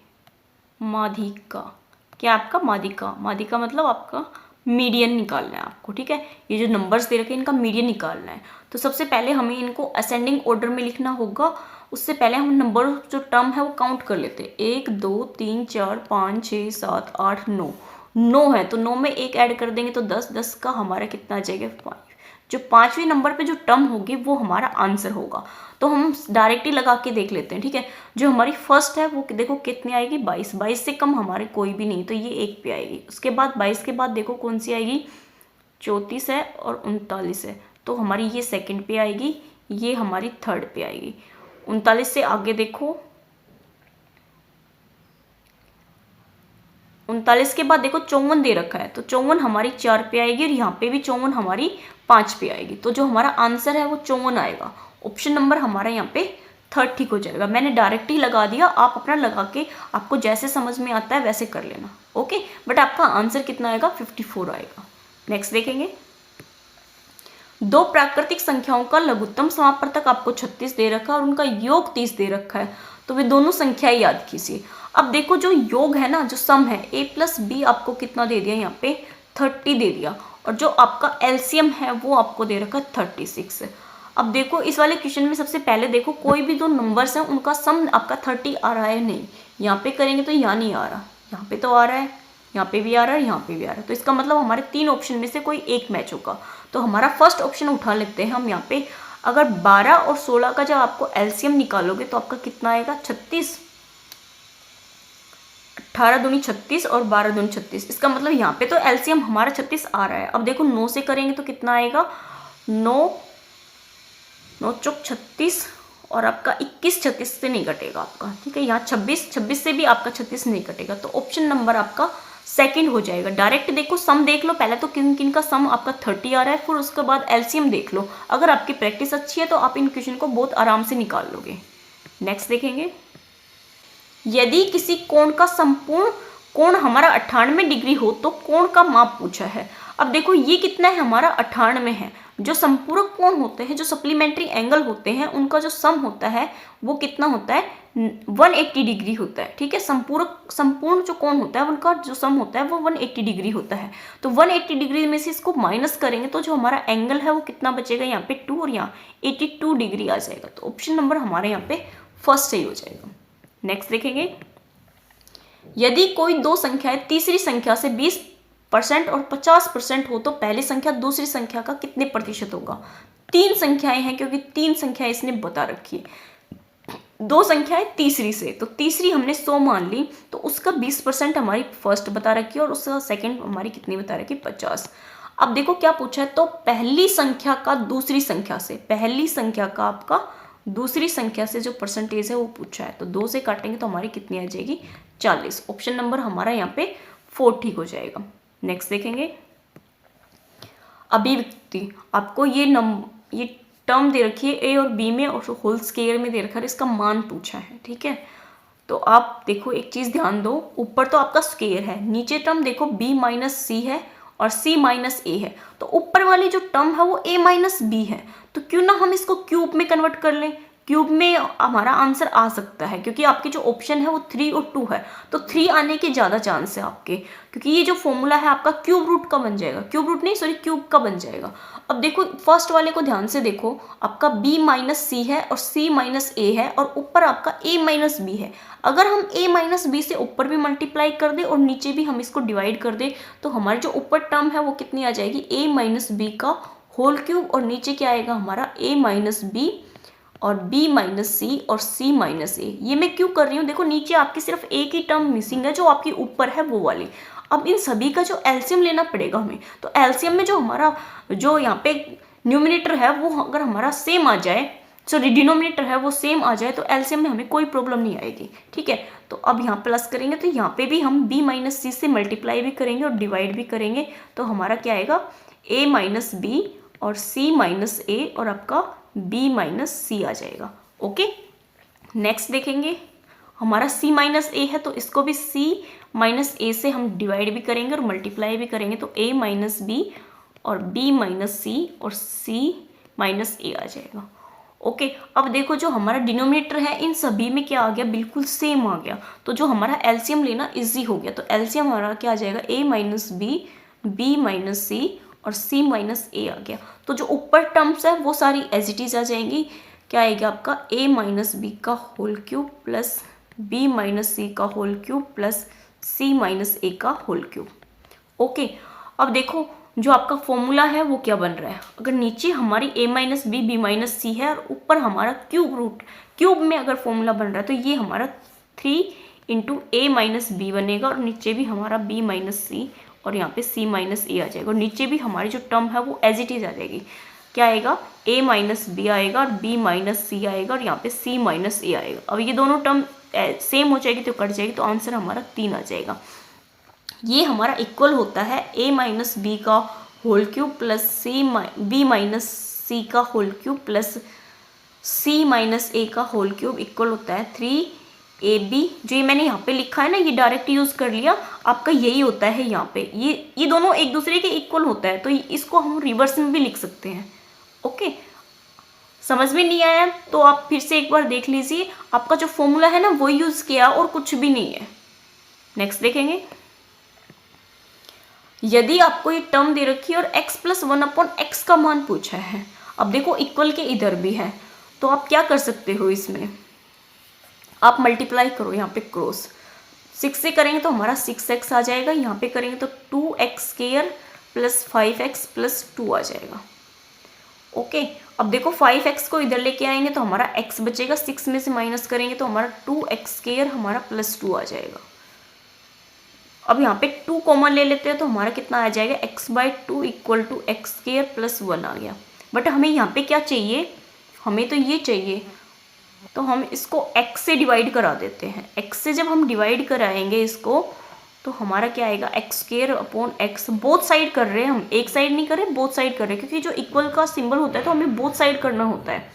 S1: माध्यिका क्या आपका? माध्यिका, माध्यिका मतलब आपका मीडियन निकालना है आपको, ठीक है। ये जो नंबर्स दे रखे हैं इनका मीडियन निकालना है। तो सबसे पहले हमें इनको असेंडिंग ऑर्डर में लिखना होगा। उससे पहले हम नंबर जो टर्म है वो काउंट कर लेते हैं। 1 2 3 4 5 6 7 8 9, 9 है तो 9 में एक ऐड कर देंगे तो 10, 10 का हमारा कितना आ जाएगा? 5। जो 5वें नंबर पे जो टर्म होगी वो हमारा आंसर होगा। तो हम डायरेक्टली लगा के देख लेते हैं, ठीक है। जो हमारी फर्स्ट है वो देखो कितनी आएगी? 22, 22 से कम हमारे कोई भी नहीं, तो ये 1 पे आएगी। उसके बाद 22 के बाद देखो कौन सी आएगी? 34 है और 39 है, तो हमारी ये सेकंड पे आएगी, ये हमारी थर्ड पे आएगी। 39 से आगे देखो, 39 के बाद देखो 54 दे रखा है, तो 54 हमारी 4 पे आएगी और यहाँ पे भी 54 हमारी 5 पे आएगी। तो जो हमारा आंसर है वो 54 आएगा। ऑप्शन नंबर हमारा यहाँ पे थर्ड ठीक हो जाएगा। मैंने डायरेक्ट ही लगा दिया, आप अपना लगा के आपको जैसे समझ में आता है वैसे कर लेना। ओके, बट आपका आंसर कितना आएगा? 54 आएगा। नेक्स्ट देखेंगे। दो प्राकृतिक संख्याओं का लघुत्तम समापवर्तक आपको 36 दे रखा है और उनका योग 30 दे रखा है, तो वे दोनों संख्याएं याद कीजिए। अब देखो जो योग है ना, जो सम है, a + b आपको कितना दे दिया? यहाँ पे 30 दे दिया, और जो आपका एलसीएम है वो आपको दे रखा है 36। अब देखो इस वाले क्वेश्चन में सबसे पहले देखो कोई भी दो नंबर्स हैं उनका सम आपका 30 आ रहा है नहीं। यहाँ पे करेंगे तो यहाँ नहीं आ रहा, यहाँ पे तो आ रहा है, यहाँ पे भी आ रहा है, यहाँ पे भी आ रहा है, तो इसका मतलब हमारे 3 ऑप्शन में से कोई एक मैच होगा। तो हमारा फर्स्ट ऑप्शन उठा लेते हैं हम यहाँ पे। अगर 12 और 16 का जब आपको एलसीएम निकालोगे तो आपका कितना आएगा? 36। 18 दूनी 36 और 12 दूनी 36, इसका मतलब यहाँ पे तो एलसीएम हमारा 36 आ रहा है। अब देखो 9 से करेंगे तो कितना आएगा? 9 9 चौक 36 और आपका 21 36 से नहीं कटेगा आपका, ठीक है। यहाँ 26 26 से भी आपका 36 नहीं कटेगा, तो ऑप्शन नंबर आपका सेकंड हो जाएगा। डायरेक्ट देखो सम देख लो पहले, तो किन किन का सम आपका 30 आ रहा है, फिर उसके बाद एलसीएम देख लो। अगर आपकी प्रैक्टिस अच्छी है तो आप इन क्वेश्चन को बहुत आराम से निकाल लोगे। नेक्स्ट देखेंगे। यदि किसी कोण का संपूर्ण कोण हमारा 98 डिग्री हो तो कोण का माप पूछा है। अब देखो ये कितना है? हमारा 98 है। जो संपूरक कोण होते हैं, जो सप्लीमेंट्री एंगल होते हैं, उनका जो सम होता है वो कितना होता है? 180 डिग्री होता है, ठीक है। संपूर्ण जो कोण होता है उनका जो सम होता है वो 180 डिग्री होता है। तो 180 डिग्री में से इसको माइनस करेंगे तो जो हमारा एंगल है वो कितना बचेगा? यहाँ पे 2 और यहाँ 82 डिग्री आ जाएगा। तो ऑप्शन नंबर हमारे यहाँ पे फर्स्ट सही हो जाएगा। नेक्स्ट देखेंगे। यदि कोई दो संख्याएं तीसरी संख्या से 20% और 50% हो तो पहली संख्या दूसरी संख्या का कितने प्रतिशत होगा? 3 संख्याएं हैं क्योंकि 3 संख्याएं इसने बता रखी है। दो संख्याएं तीसरी से, तो तीसरी हमने 100 मान ली, तो उसका 20% हमारी फर्स्ट बता रखी है और उसका सेकंड हमारी कितनी बता रखी? 50। अब देखो क्या पूछा है, तो पहली संख्या का दूसरी संख्या से, पहली संख्या का आपका दूसरी संख्या से जो परसेंटेज है वो पूछा है। तो 2 से काटेंगे तो हमारी कितनी आ जाएगी? 40। ऑप्शन नंबर हमारा यहाँ पे 4 ठीक हो जाएगा। नेक्स्ट देखेंगे। अभिव्यक्ति आपको ये टर्म दे रखी है ए और बी में और होल स्क्वायर में दे रखा है, इसका मान पूछा है, ठीक है। तो आप देखो एक चीज ध्यान दो, ऊपर तो आपका स्क्वायर है, नीचे टर्म देखो b - c है और c - a है, तो ऊपर वाली जो टर्म है वो a - b है। तो क्यों ना हम इसको क्यूब में कन्वर्ट कर लें। क्यूब में हमारा आंसर आ सकता है क्योंकि आपके जो ऑप्शन है वो 3 और 2 है, तो 3 आने के ज़्यादा चांस है आपके, क्योंकि ये जो फॉर्मूला है आपका क्यूब रूट का बन जाएगा, क्यूब रूट नहीं सॉरी क्यूब का बन जाएगा। अब देखो फर्स्ट वाले को ध्यान से देखो, आपका b - c है और c - a है और ऊपर आपका a - b है। अगर हम a - b से ऊपर भी मल्टीप्लाई कर दे और नीचे भी हम इसको डिवाइड कर दे तो हमारी जो ऊपर टर्म है वो कितनी आ जाएगी? a - b का होल क्यूब, और नीचे क्या आएगा हमारा? a - b और b माइनस सी और c माइनस ए। ये मैं क्यों कर रही हूँ, देखो नीचे आपकी सिर्फ एक ही टर्म मिसिंग है जो आपकी ऊपर है वो वाली। अब इन सभी का जो एलसीएम लेना पड़ेगा हमें, तो एलसीएम में जो हमारा जो यहाँ पे न्यूमिनेटर है वो अगर हमारा सेम आ जाए, सॉरी डिनोमिनेटर है वो सेम आ जाए, तो एलसीएम में हमें कोई प्रॉब्लम नहीं आएगी। ठीक है, तो अब यहाँ प्लस करेंगे तो यहाँ पे भी हम b माइनस सी से मल्टीप्लाई भी करेंगे और डिवाइड भी करेंगे, तो हमारा क्या आएगा a माइनस बी और c माइनस ए और आपका b माइनस सी आ जाएगा। ओके, नेक्स्ट देखेंगे, हमारा c माइनस ए है तो इसको भी c माइनस ए से हम डिवाइड भी करेंगे और मल्टीप्लाई भी करेंगे, तो a माइनस बी और b माइनस सी और c माइनस ए आ जाएगा। ओके, अब देखो जो हमारा डिनोमिनेटर है इन सभी में क्या आ गया, बिल्कुल सेम आ गया, तो जो हमारा एलसीएम लेना इजी हो गया। तो एलसीएम हमारा क्या आ जाएगा, a minus B, b minus C और c माइनस ए आ गया। तो जो ऊपर टर्म्स है वो सारी एज इट इज आ जाएंगी। क्या आएगा आपका a माइनस बी का whole cube plus b minus C का whole cube plus c minus A का होल क्यूब। ओके, अब देखो जो आपका फॉर्मूला है वो क्या बन रहा है, अगर नीचे हमारी a minus B, B minus C है और ऊपर हमारा क्यूब रूट, क्यूब में अगर फॉर्मूला बन रहा है तो ये हमारा 3 इंटू ए माइनस बी बनेगा और नीचे भी हमारा b माइनस सी और यहाँ पे c माइनस ए आ जाएगा और नीचे भी हमारी जो टर्म है वो एज इट इज आ जाएगी। क्या आएगा, a माइनस बी आएगा और b माइनस सी आएगा और यहाँ पे c माइनस ए आएगा। अब ये दोनों टर्म सेम हो जाएगी तो कट जाएगी, तो आंसर हमारा 3 आ जाएगा। ये हमारा इक्वल होता है a माइनस बी का whole cube plus b minus C का whole cube plus c minus A का होल क्यूब इक्वल होता है 3ab। जो ये मैंने यहाँ पे लिखा है ना, ये डायरेक्ट यूज़ कर लिया, आपका यही होता है यहाँ पे, ये दोनों एक दूसरे के इक्वल होता है, तो इसको हम रिवर्स में भी लिख सकते हैं। ओके, समझ में नहीं आया तो आप फिर से एक बार देख लीजिए, आपका जो फॉर्मूला है ना वो यूज़ किया और कुछ भी नहीं है। नेक्स्ट देखेंगे, यदि आपको ये टर्म दे रखी है और x प्लस 1/x का मान पूछा है, अब देखो इक्वल के इधर भी है, तो आप क्या कर सकते हो, इसमें आप मल्टीप्लाई करो, यहाँ पे क्रॉस 6 से करेंगे तो हमारा 6x आ जाएगा, यहाँ पे करेंगे तो 2x square plus 5x plus 2 आ जाएगा। ओके, अब देखो 5x को इधर लेके आएंगे तो हमारा x बचेगा, 6 में से माइनस करेंगे तो हमारा 2x स्क्वायर हमारा प्लस 2 आ जाएगा। अब यहाँ पे 2 कॉमन ले लेते हैं तो हमारा कितना आ जाएगा, x/2 equal to x square plus 1 आ गया। बट हमें यहाँ पे क्या चाहिए, हमें तो ये चाहिए, तो हम इसको x से डिवाइड करा देते हैं। x से जब हम डिवाइड कराएंगे इसको तो हमारा क्या आएगा, X square upon x, both side कर रहे हैं हम, एक साइड नहीं कर रहे, बोथ साइड कर रहे हैं, क्योंकि जो इक्वल का सिंबल होता है तो हमें बोथ साइड करना होता है।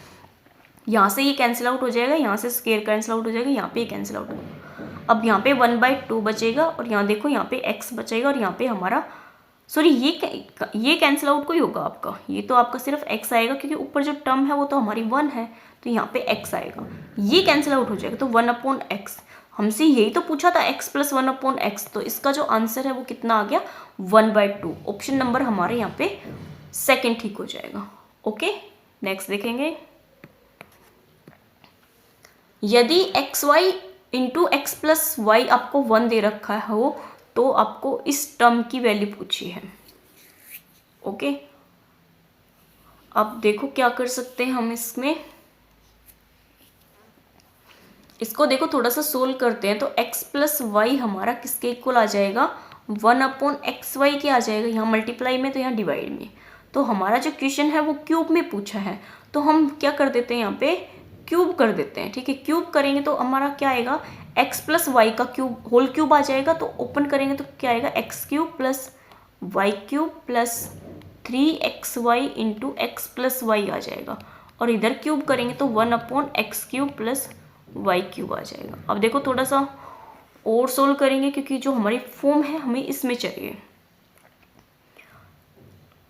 S1: यहाँ से ये कैंसिल आउट हो जाएगा, यहाँ से स्क्वायर कैंसिल आउट हो जाएगा, यहाँ पे ये कैंसिल आउट होगा। अब यहाँ पे 1/2 बचेगा और यहाँ देखो यहाँ पे x बचेगा और यहाँ पे हमारा, सॉरी ये कैंसिल आउट कोई होगा आपका, ये तो आपका सिर्फ x आएगा क्योंकि ऊपर जो टर्म है वो तो हमारी 1 है, तो यहाँ पे x आएगा, ये कैंसिल आउट हो जाएगा, तो 1/x। हमसे यही तो पूछा था x प्लस 1/x, तो इसका जो आंसर है वो कितना आ गया, 1/2। ऑप्शन नंबर हमारे यहाँ पे सेकेंड ठीक हो जाएगा। ओके, नेक्स्ट देखेंगे, यदि xy into x plus y आपको 1 दे रखा हो तो आपको इस टर्म की वैल्यू पूछी है। ओके, अब देखो क्या कर सकते हैं हम इसमें, इसको देखो थोड़ा सा सोल्व करते हैं, तो x प्लस वाई हमारा किसके इक्वल आ जाएगा, 1/xy के आ जाएगा, यहाँ मल्टीप्लाई में तो यहाँ डिवाइड में। तो हमारा जो क्वेश्चन है वो क्यूब में पूछा है, तो हम क्या कर देते हैं, यहाँ पे क्यूब कर देते हैं। ठीक है, क्यूब करेंगे तो हमारा क्या आएगा, x प्लस वाई का क्यूब होल क्यूब आ जाएगा, तो ओपन करेंगे तो क्या आएगा, X cube plus Y cube plus 3xy into x plus Y आ जाएगा, और इधर क्यूब करेंगे तो 1/x cube plus Y cube आ जाएगा। अब देखो थोड़ा सा और सोल्व करेंगे क्योंकि जो हमारी फॉर्म है हमें इसमें चाहिए।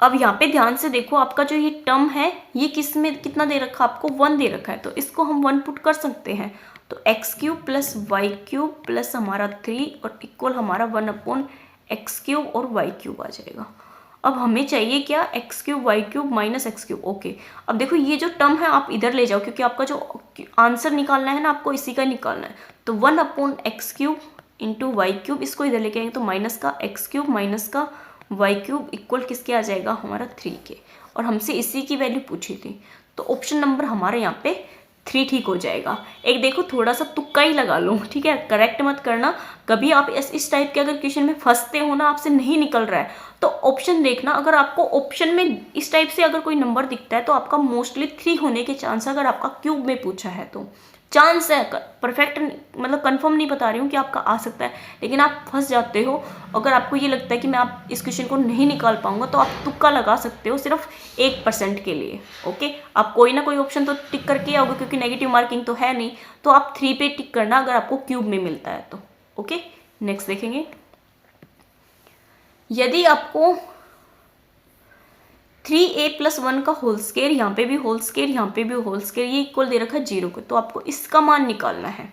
S1: अब यहाँ पे ध्यान से देखो, आपका जो ये टर्म है ये किस में कितना दे रखा, आपको 1 दे रखा है, तो इसको हम 1 पुट कर सकते हैं, तो x cube plus Y cube plus हमारा 3 और इक्वल हमारा 1/x क्यूब और वाई क्यूब आ जाएगा। अब हमें चाहिए क्या, x cube y cube minus x cube. Okay, अब देखो ये जो टर्म है आप इधर ले जाओ, क्योंकि आपका जो आंसर निकालना है ना आपको इसी का निकालना है, तो 1/x cube into Y cube, इसको इधर लेके आएंगे तो माइनस का एक्स क्यूब माइनस का वाई क्यूब इक्वल किसके आ जाएगा, हमारा 3 के, और हमसे इसी की वैल्यू पूछी थी, तो ऑप्शन नंबर हमारे यहाँ पे 3 ठीक हो जाएगा। एक देखो थोड़ा सा तुक्का ही लगा लो, ठीक है, करेक्ट मत करना। कभी आप इस टाइप के अगर क्वेश्चन में फंसते हो ना, आपसे नहीं निकल रहा है, तो ऑप्शन देखना। अगर आपको ऑप्शन में इस टाइप से अगर कोई नंबर दिखता है तो आपका मोस्टली 3 होने के चांस, अगर आपका क्यूब में पूछा है तो चांस है। परफेक्ट मतलब कंफर्म नहीं बता रही हूँ कि आपका आ सकता है, लेकिन आप फंस जाते हो। अगर आपको ये लगता है कि मैं आप इस क्वेश्चन को नहीं निकाल पाऊंगा, तो आप तुक्का लगा सकते हो सिर्फ 1% के लिए। ओके, आप कोई ना कोई ऑप्शन तो टिक करके आओगे, क्योंकि नेगेटिव मार्किंग तो है नहीं, तो आप 3 पे टिक करना अगर आपको क्यूब में मिलता है तो। ओके, नेक्स्ट देखेंगे। यदि आपको 3a+1 का होल स्क्वायर, यहाँ पे भी होल स्क्वायर, यहाँ पे भी होल स्क्वायर, ये इक्वल दे रखा है 0 को, तो आपको इसका मान निकालना है।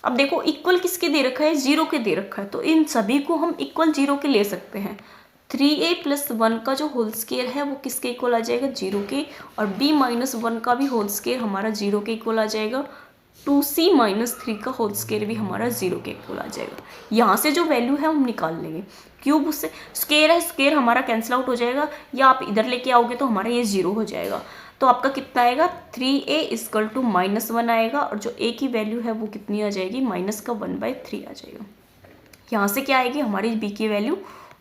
S1: अब देखो इक्वल किसके दे रखा है, 0 के दे रखा है, तो इन सभी को हम इक्वल 0 के ले सकते हैं। 3a+1 का जो होल स्क्वायर है वो किसके इक्वल आ जाएगा, 0 के, और b-1 का भी होल स्क्वायर हमारा 0 के इक्वल आ जाएगा। 2c-3 का होल स्क्वायर भी हमारा 0 के इक्वल आ जाएगा। यहाँ से जो वैल्यू है हम निकाल लेंगे। क्यूब उससे स्क्वायर है, स्क्वायर हमारा कैंसिल आउट हो जाएगा, या आप इधर लेके आओगे तो हमारा ये 0 हो जाएगा। तो आपका कितना आएगा, 3a = -1 आएगा, और जो a की वैल्यू है वो कितनी आ जाएगी, -1/3 आ जाएगा। यहाँ से क्या आएगी, हमारी b की वैल्यू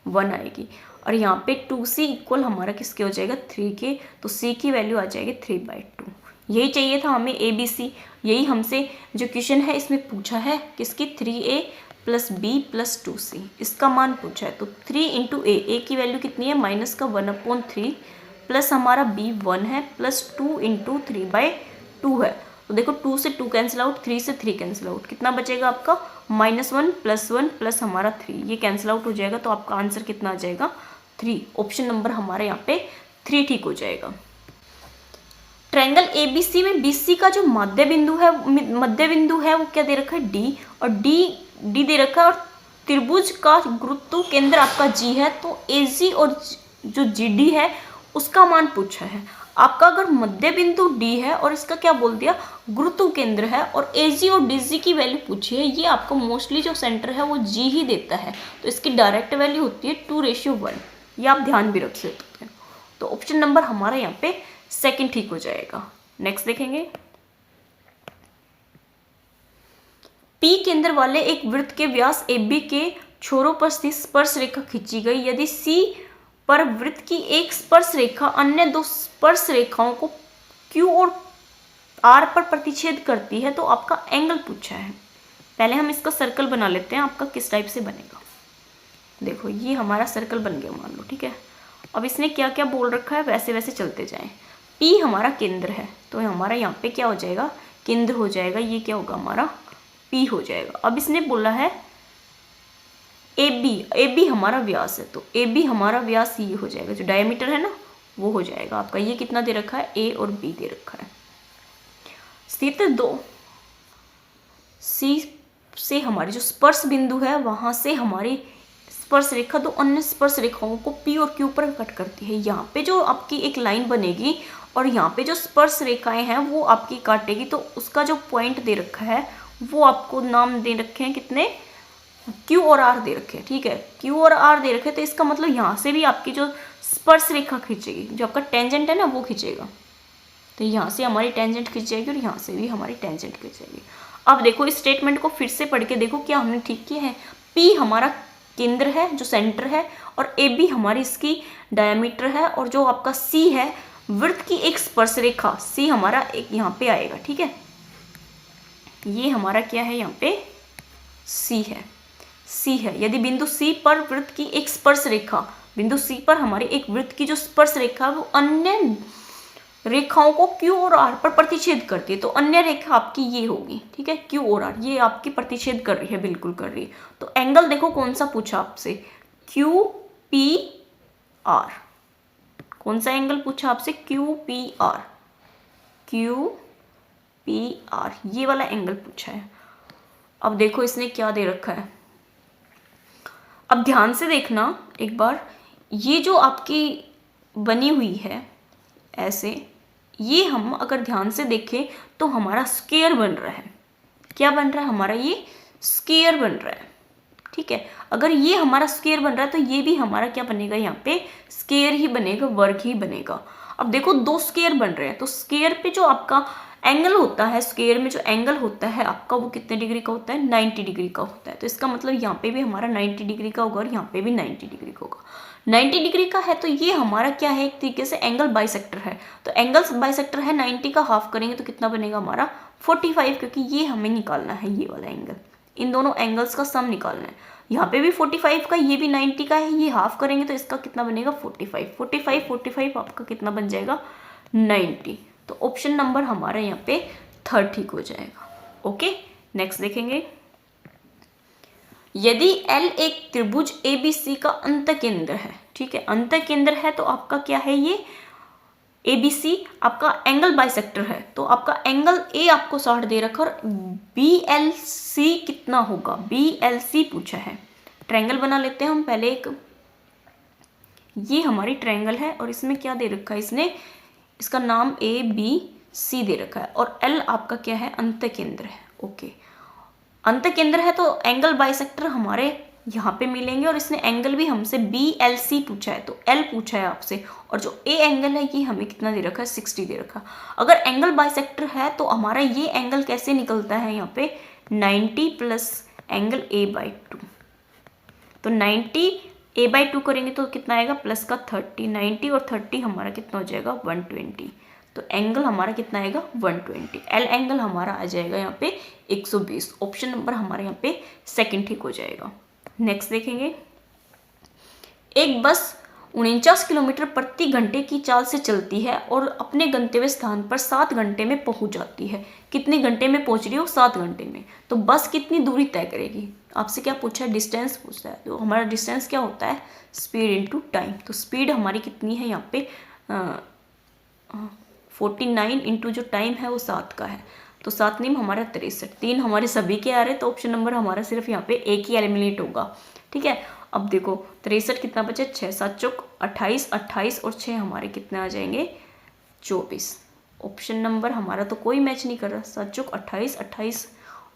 S1: 1 आएगी, और यहाँ पे 2c इक्वल हमारा किसके हो जाएगा, 3 के, तो c की वैल्यू आ जाएगी 3/2। यही चाहिए था हमें ABC, यही हमसे जो क्वेश्चन है इसमें पूछा है, किसकी, 3a + b + 2c, इसका मान पूछा है। तो 3 × a की वैल्यू कितनी है, -1/3, प्लस हमारा b 1 है, प्लस 2 × 3/2 है। तो देखो 2 से 2 कैंसिल आउट, 3 से 3 कैंसिल आउट, कितना बचेगा आपका, -1 + 1 प्लस हमारा 3, ये कैंसिल आउट हो जाएगा, तो आपका आंसर कितना आ जाएगा, 3। ऑप्शन नंबर हमारे यहाँ पे 3 ठीक हो जाएगा। ट्रायंगल ABC में BC का जो मध्य बिंदु है वो क्या दे रखा है, D, और D दे रखा है, और त्रिभुज का गुरुत्व केंद्र आपका G है, तो AG और जो GD है उसका मान पूछा है। आपका अगर मध्य बिंदु D है और इसका क्या बोल दिया, गुरुत्व केंद्र है, और AG और DG की वैल्यू पूछी है, ये आपको मोस्टली जो सेंटर है वो G ही देता है, तो इसकी डायरेक्ट वैल्यू होती है 2:1, ये आप ध्यान भी रख सकते हैं। तो ऑप्शन नंबर हमारा यहाँ पे सेकंड ठीक हो जाएगा। नेक्स्ट देखेंगे। P केंद्र वाले एक वृत्त के व्यास AB के छोरों पर स्थित स्पर्श रेखा खींची गई। यदि C पर वृत्त की एक स्पर्श रेखा अन्य 2 स्पर्श रेखाओं को Q और R पर प्रतिच्छेद करती है, तो आपका एंगल पूछा है। पहले हम इसका सर्कल बना लेते हैं, आपका किस टाइप से बनेगा। देखो ये हमारा सर्कल बन गया मान लो, ठीक है। अब इसने क्या क्या बोल रखा है, वैसे वैसे चलते जाएं। P हमारा केंद्र है, तो हमारा यहाँ पे क्या हो जाएगा, केंद्र हो जाएगा, ये क्या होगा हमारा P हो जाएगा। अब इसने बोला है AB हमारा व्यास है, तो AB हमारा व्यास ये हो जाएगा, जो डायमीटर है ना वो हो जाएगा आपका। ये कितना दे रखा है, A और B दे रखा है। स्थित 2 C से हमारी जो स्पर्श बिंदु है, वहां से हमारी स्पर्श रेखा 2 अन्य स्पर्श रेखाओं को P और Q पर कट करती है। यहाँ पे जो आपकी एक लाइन बनेगी और यहाँ पे जो स्पर्श रेखाएं हैं वो आपकी काटेगी, तो उसका जो पॉइंट दे रखा है वो आपको नाम दे रखे हैं कितने, Q और R दे रखे हैं, ठीक है। Q और R दे रखे हैं, तो इसका मतलब यहाँ से भी आपकी जो स्पर्श रेखा खींचेगी, जो आपका टेंजेंट है ना वो खींचेगा, तो यहाँ से हमारी टेंजेंट खींच जाएगी और यहाँ से भी हमारी टेंजेंट खींच जाएगी। अब देखो इस स्टेटमेंट को फिर से पढ़ के देखो क्या हमने ठीक किया है। P हमारा केंद्र है, जो सेंटर है, और AB हमारी इसकी डायमीटर है, और जो आपका C है वृत्त की एक स्पर्श रेखा, C हमारा एक यहाँ पे आएगा, ठीक है। ये हमारा क्या है, यहाँ पे C है। यदि बिंदु C पर वृत्त की एक स्पर्श रेखा, बिंदु C पर हमारी एक वृत्त की जो स्पर्श रेखा वो अन्य रेखाओं को Q और R पर प्रतिच्छेद करती है, तो अन्य रेखा आपकी ये होगी, ठीक है। Q और R ये आपकी प्रतिच्छेद कर रही है, बिल्कुल कर रही है। तो एंगल देखो कौन सा पूछा आपसे, QPR, कौन सा एंगल पूछा आपसे, QPR, ये वाला एंगल पूछा है। अब देखो इसने क्या दे रखा है, अब ध्यान से देखना एक बार, ये जो आपकी बनी हुई है ऐसे, ये हम अगर ध्यान से देखें तो हमारा स्क्वायर बन रहा है। क्या बन रहा है हमारा, ये स्क्वायर बन रहा है, ठीक है। अगर ये हमारा स्क्वायर बन रहा है तो ये भी हमारा क्या बनेगा, यहाँ पे स्क्वायर ही बनेगा, वर्ग ही बनेगा। अब देखो 2 स्क्वायर बन रहे हैं, तो स्क्वायर पे जो आपका एंगल होता है स्क्वायर में, जो एंगल होता है आपका वो कितने डिग्री का होता है, 90 डिग्री का होता है। तो इसका मतलब यहाँ पे भी हमारा 90 डिग्री का होगा और यहाँ पे भी 90 डिग्री का होगा। 90 डिग्री का है तो ये हमारा क्या है, एक तरीके से एंगल बाइसेक्टर है। तो एंगल बाइसेक्टर है, 90 का हाफ करेंगे तो कितना बनेगा हमारा 45, क्योंकि ये हमें निकालना है, ये वाला एंगल, इन दोनों एंगल्स का सम निकालना है। यहाँ पे भी 45 का, ये भी 90 का है, ये हाफ करेंगे तो इसका कितना बनेगा 45, 45 45 आपका कितना बन जाएगा 90। तो ऑप्शन नंबर हमारा यहाँ पे थर्ड ठीक हो जाएगा। ओके, नेक्स्ट देखेंगे। यदि L एक त्रिभुज ABC का अंतकेंद्र है, ठीक है, अंतकेंद्र है तो आपका क्या है, ये ABC आपका एंगल बाइसेक्टर है, तो आपका एंगल A आपको 60 दे रखा और BLC कितना होगा, BLC पूछा है। ट्रायंगल बना लेते हैं हम पहले एक, ये हमारी ट्रायंगल है और इसमें क्या दे रखा है, इसने इसका नाम ABC दे रखा है और L आपका क्या है, अंतकेंद्र है। ओके, अंतकेंद्र है तो एंगल बाइसेक्टर हमारे यहाँ पे मिलेंगे और इसने एंगल भी हमसे BLC पूछा है, तो L पूछा है आपसे, और जो A एंगल है ये हमें कितना दे रखा है 60 दे रखा। अगर एंगल बाइसेक्टर है तो हमारा ये एंगल कैसे निकलता है यहाँ पे 90 प्लस एंगल A/2, तो 90 A/2 करेंगे तो कितना आएगा प्लस का 30, 90 और 30 हमारा कितना हो जाएगा 120, तो एंगल हमारा कितना आएगा 120। एल एंगल हमारा आ जाएगा यहाँ पे 120। ऑप्शन नंबर हमारे यहाँ पे सेकंड ठीक हो जाएगा। नेक्स्ट देखेंगे। एक बस 49 किलोमीटर प्रति घंटे की चाल से चलती है और अपने गंतव्य स्थान पर 7 घंटे में पहुंच जाती है। कितने घंटे में पहुंच रही हो, 7 घंटे में। तो बस कितनी दूरी तय करेगी, आपसे क्या पूछा है, डिस्टेंस पूछा है। तो हमारा डिस्टेंस क्या होता है, स्पीड इनटू टाइम। तो स्पीड हमारी कितनी है यहाँ पे 49 इंटू जो टाइम है वो 7 का है, तो 7 नीम हमारा 63, 3 हमारे सभी के आ रहे, तो ऑप्शन नंबर हमारा सिर्फ यहाँ पे एक ही एलिमिनेट होगा। ठीक है, अब देखो 63 कितना बचे, 6 7 चौक 28, 28 और 6 हमारे कितने आ जाएंगे 24। ऑप्शन नंबर हमारा तो कोई मैच नहीं कर रहा, 7 चौक 28, 28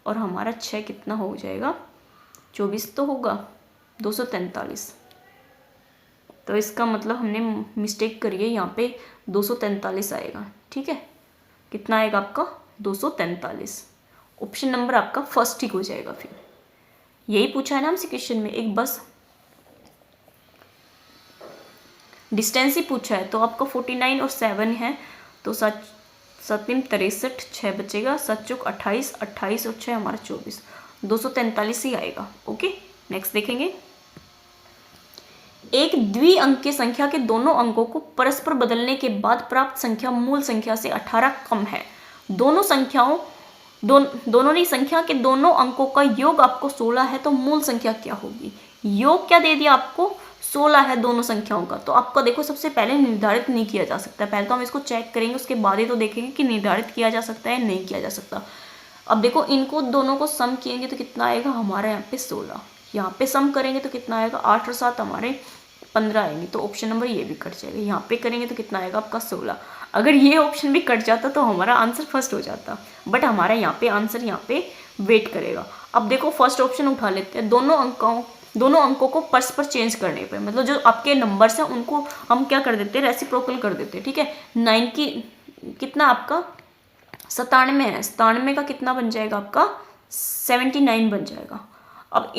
S1: और हमारा 6 कितना हो जाएगा 24 तो होगा 243। तो इसका मतलब हमने मिस्टेक करी है, यहाँ पे 243 आएगा। ठीक है, कितना आएगा आपका 243। ऑप्शन नंबर आपका फर्स्ट ठीक हो जाएगा। फिर यही पूछा है ना हमसे क्वेश्चन में, एक बस डिस्टेंस ही पूछा है, तो आपका 49 और 7 है, तो 7 7 63, 6 बचेगा, 7 चौक 28, 28 और 6 हमारा 24, 243 ही आएगा। ओके, नेक्स्ट देखेंगे। एक द्विअंकीय संख्या के दोनों अंकों को परस्पर बदलने के बाद प्राप्त संख्या मूल संख्या से 18 कम है। दोनों संख्या के दोनों अंकों का योग आपको 16 है, तो मूल संख्या क्या होगी। योग क्या दे दिया आपको 16 है दोनों संख्याओं का, तो आपको देखो सबसे पहले निर्धारित नहीं किया जा सकता। पहले तो हम इसको चेक करेंगे, उसके बाद ही तो देखेंगे कि निर्धारित किया जा सकता है नहीं किया जा सकता। अब देखो इनको दोनों को सम किएंगे तो कितना आएगा हमारा यहाँ पे 16, यहाँ पे सम करेंगे तो कितना आएगा 8 और 7 हमारे 15 आएंगे, तो ऑप्शन नंबर ये भी कट जाएगा। यहाँ पे करेंगे तो कितना आएगा आपका 16। अगर ये ऑप्शन भी कट जाता तो हमारा आंसर फर्स्ट हो जाता, बट हमारा यहाँ पे आंसर यहाँ पे वेट करेगा। अब देखो फर्स्ट ऑप्शन उठा लेते हैं, दोनों अंकों को परस्पर चेंज करने पे, मतलब जो आपके नंबर्स हैं उनको हम क्या कर देते हैं रेसिप्रोकल कर देते हैं। ठीक है, 9 की कितना आपका 97 है, 97 का कितना बन जाएगा आपका 79 बन जाएगा। अब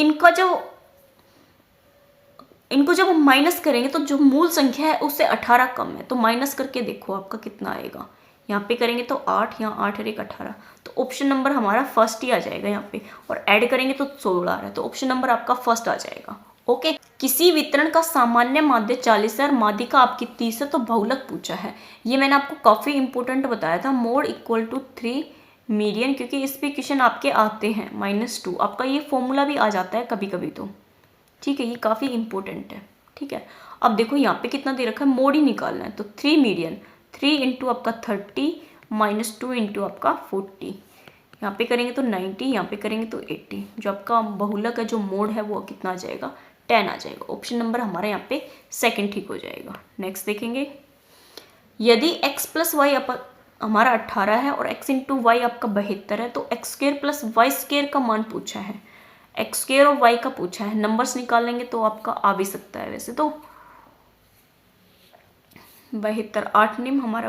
S1: इनको जब हम माइनस करेंगे तो जो मूल संख्या है उससे 18 कम है, तो माइनस करके देखो आपका कितना आएगा। यहाँ पे करेंगे तो 8, यहाँ 8 और 1 18, तो ऑप्शन नंबर हमारा फर्स्ट ही आ जाएगा यहाँ पे, और ऐड करेंगे तो 16 आ रहा है, तो ऑप्शन नंबर आपका फर्स्ट आ जाएगा। ओके, किसी वितरण का सामान्य माध्य 40 है और माध्यिका आपकी 30 है, तो बहुलक पूछा है। ये मैंने आपको काफ़ी इंपॉर्टेंट बताया था, मोड इक्वल टू 3 मीडियन, क्योंकि इस पे क्वेश्चन आपके आते हैं -2, आपका ये फॉर्मूला भी आ जाता है कभी कभी तो। ठीक है, ये काफ़ी इंपॉर्टेंट है। ठीक है, अब देखो यहाँ पे कितना दे रखा है, मोड ही निकालना है, तो 3 मीडियन, 3 इंटू आपका 30 -2 इंटू आपका 40, यहाँ पे करेंगे तो 90, यहाँ पे करेंगे तो 80, जो आपका बहुलक है जो मोड है वो कितना आ जाएगा 10 आ जाएगा। ऑप्शन नंबर हमारा यहाँ पे सेकंड ठीक हो जाएगा। नेक्स्ट देखेंगे। यदि x प्लस वाई हमारा 18 है और x इंटू वाई आपका 72 है, तो x square plus y square का मान पूछा है, एक्स स्क्र और वाई का पूछा है। नंबर्स निकालेंगे तो आपका आ भी सकता है वैसे तो 72, 8 निम हमारा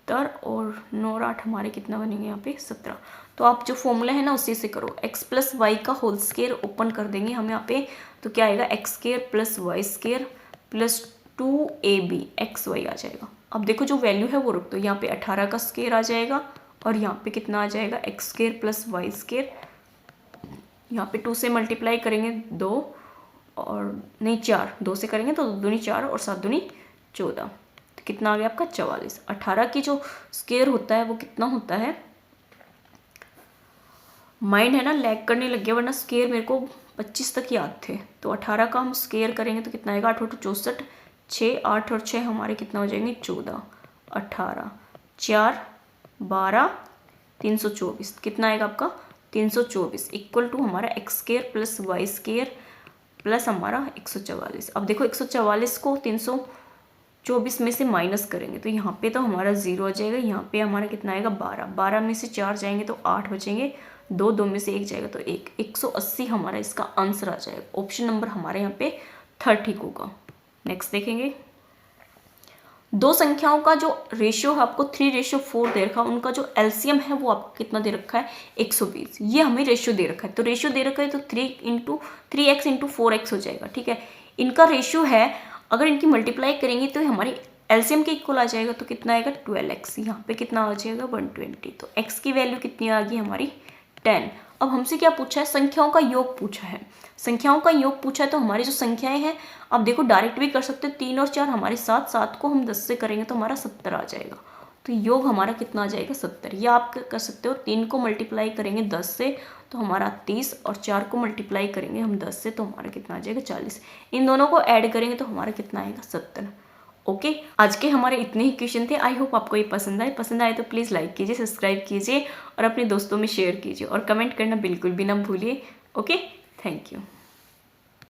S1: 70 और 9 और 8 हमारे कितना बनेंगे यहाँ पे 17। तो आप जो फॉर्मूला है ना उसी से करो, x प्लस वाई का होल स्क्वायर ओपन कर देंगे हम यहाँ पे, तो क्या आएगा X square plus Y square plus 2ab X Y आ जाएगा। अब देखो जो वैल्यू है वो रख दो, यहाँ पे 18 का स्क्वायर आ जाएगा और यहाँ पे कितना आ जाएगा x square plus Y square, यहाँ पे 2 से मल्टीप्लाई करेंगे 2 और नहीं 4, 2 से करेंगे तो 2 दूनी 4 और 7 दूनी 14, तो कितना आ गया आपका 44। 18 की जो स्क्वायर होता है वो कितना होता है, माइंड है ना लैग करने लग गया, वरना स्क्वायर मेरे को 25 तक याद थे, तो 18 का हम स्क्वायर करेंगे तो कितना आएगा 8 8 64, 6 8 और 6 हमारे कितना हो जाएंगे 14, 18 4 12 324, कितना आएगा आपका 324 इक्वल टू हमारा x square plus Y square plus हमारा 144। अब देखो 144 को 324 में से माइनस करेंगे तो यहाँ पे तो हमारा 0 आ जाएगा, यहाँ पे हमारा कितना आएगा 12, 12 में से 4 जाएंगे तो 8 बचेंगे, 2 में से 1 जाएगा तो 1, 180 हमारा इसका आंसर आ जाएगा। ऑप्शन नंबर हमारे यहाँ पे 3 ठीक होगा। नेक्स्ट देखेंगे, दो संख्याओं का जो रेशियो है आपको 3:4 दे रखा है, उनका जो एलसीएम है वो आपको कितना दे रखा है 120, ये हमें रेशियो दे रखा है, तो रेशियो दे रखा है तो 3x इंटू 4x हो जाएगा, ठीक है। इनका रेशियो है, अगर इनकी मल्टीप्लाई करेंगे तो हमारी एलसीएम के इक्वल आ जाएगा, तो कितना आएगा 12x, यहाँ पे कितना आ जाएगा 120, तो x की वैल्यू कितनी आ गई हमारी 10। अब हमसे क्या पूछा है, संख्याओं का योग पूछा है, संख्याओं का योग पूछा है, तो हमारी जो संख्याएं हैं अब देखो डायरेक्ट भी कर सकते हो, 3 और 4 हमारे 7, 7 को हम 10 से करेंगे तो हमारा 70 आ जाएगा, तो योग हमारा कितना आ जाएगा 70। या आप कर सकते हो 3 को मल्टीप्लाई करेंगे 10 से तो हमारा 30 और 4 को मल्टीप्लाई करेंगे हम 10 से तो हमारा कितना आ जाएगा 40, इन दोनों को ऐड करेंगे तो हमारा कितना आएगा 70। ओके, आज के हमारे इतने ही क्वेश्चन थे। आई होप आपको ये पसंद आए तो प्लीज़ लाइक कीजिए, सब्सक्राइब कीजिए और अपने दोस्तों में शेयर कीजिए और कमेंट करना बिल्कुल भी ना भूलिए। Okay, thank you.